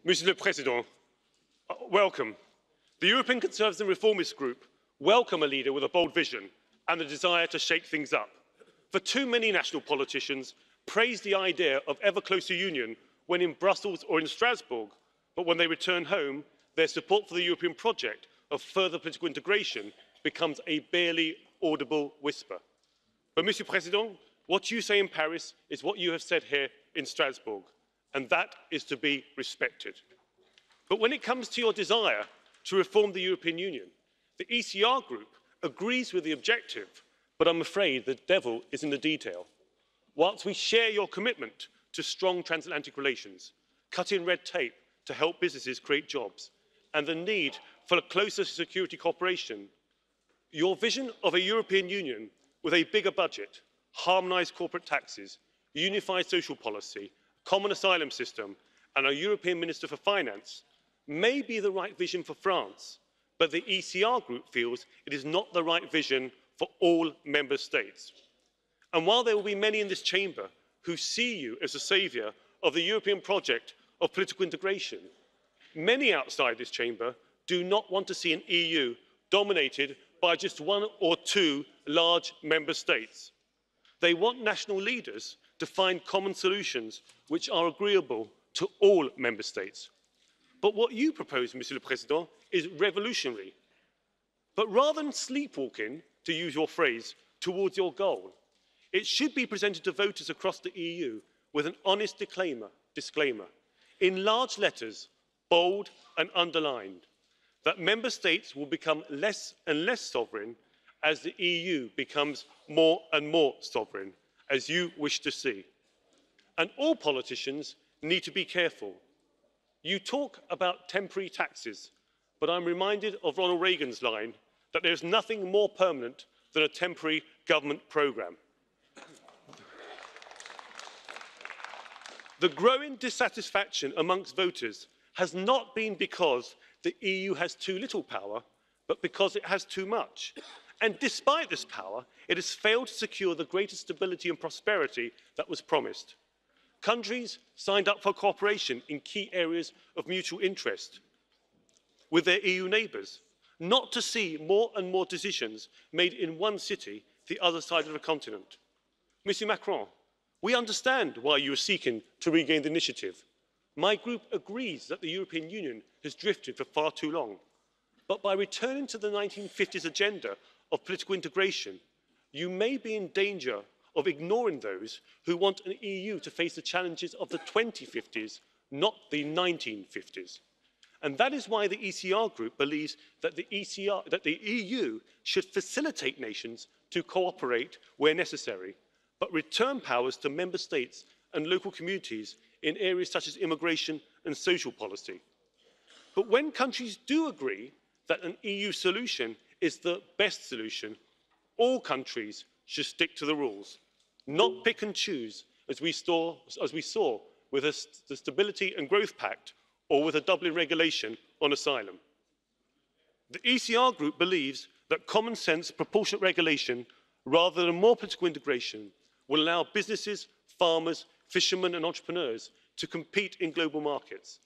Monsieur le Président, welcome. The European Conservatives and Reformists Group welcome a leader with a bold vision and the desire to shake things up. For too many national politicians praise the idea of ever closer union when in Brussels or in Strasbourg, but when they return home, their support for the European project of further political integration becomes a barely audible whisper. But, Monsieur le Président, what you say in Paris is what you have said here in Strasbourg, and that is to be respected. But when it comes to your desire to reform the European Union, the ECR group agrees with the objective, but I'm afraid the devil is in the detail. Whilst we share your commitment to strong transatlantic relations, cutting red tape to help businesses create jobs, and the need for closer security cooperation, your vision of a European Union with a bigger budget, harmonised corporate taxes, unified social policy, common asylum system, and a European Minister for Finance may be the right vision for France, but the ECR group feels it is not the right vision for all member states. And while there will be many in this chamber who see you as a saviour of the European project of political integration, many outside this chamber do not want to see an EU dominated by just one or two large member states. They want national leaders to find common solutions which are agreeable to all member states. But what you propose, Monsieur le Président, is revolutionary. But rather than sleepwalking, to use your phrase, towards your goal, it should be presented to voters across the EU with an honest disclaimer, in large letters, bold and underlined, that member states will become less and less sovereign as the EU becomes more and more sovereign, as you wish to see. And all politicians need to be careful. You talk about temporary taxes, but I'm reminded of Ronald Reagan's line that there's nothing more permanent than a temporary government programme. The growing dissatisfaction amongst voters has not been because the EU has too little power, but because it has too much. And despite this power, it has failed to secure the greater stability and prosperity that was promised. Countries signed up for cooperation in key areas of mutual interest with their EU neighbours, not to see more and more decisions made in one city, the other side of the continent. Mr. Macron, we understand why you are seeking to regain the initiative. My group agrees that the European Union has drifted for far too long. But by returning to the 1950s agenda of political integration, you may be in danger of ignoring those who want an EU to face the challenges of the 2050s, not the 1950s. And that is why the ECR group believes that the EU should facilitate nations to cooperate where necessary, but return powers to member states and local communities in areas such as immigration and social policy. But when countries do agree that an EU solution is the best solution, all countries should stick to the rules, not pick and choose as we saw with the Stability and Growth Pact or with a Dublin regulation on asylum. The ECR group believes that common sense proportionate regulation rather than more political integration will allow businesses, farmers, fishermen and entrepreneurs to compete in global markets.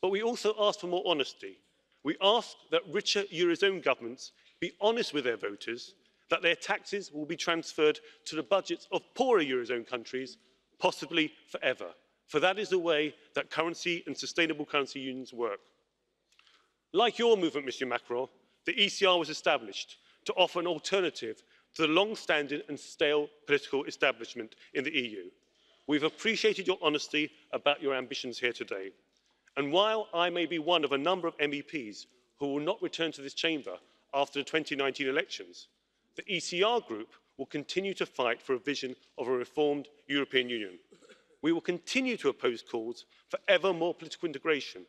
But we also ask for more honesty. We ask that richer Eurozone governments be honest with their voters, that their taxes will be transferred to the budgets of poorer Eurozone countries, possibly forever. For that is the way that currency and sustainable currency unions work. Like your movement, Mr. Macron, the ECR was established to offer an alternative to the long-standing and stale political establishment in the EU. We've appreciated your honesty about your ambitions here today. And while I may be one of a number of MEPs who will not return to this chamber after the 2019 elections, the ECR group will continue to fight for a vision of a reformed European Union. We will continue to oppose calls for ever more political integration.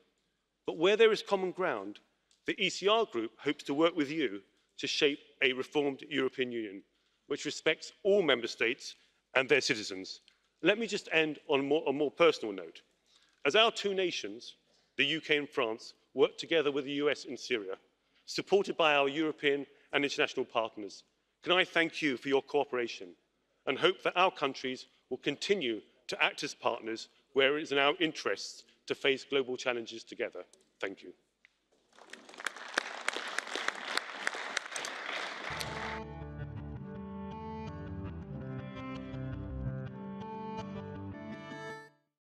But where there is common ground, the ECR group hopes to work with you to shape a reformed European Union, which respects all member states and their citizens. Let me just end on a more personal note. As our two nations, the UK and France, work together with the US in Syria, supported by our European and international partners, can I thank you for your cooperation and hope that our countries will continue to act as partners where it is in our interests to face global challenges together. Thank you.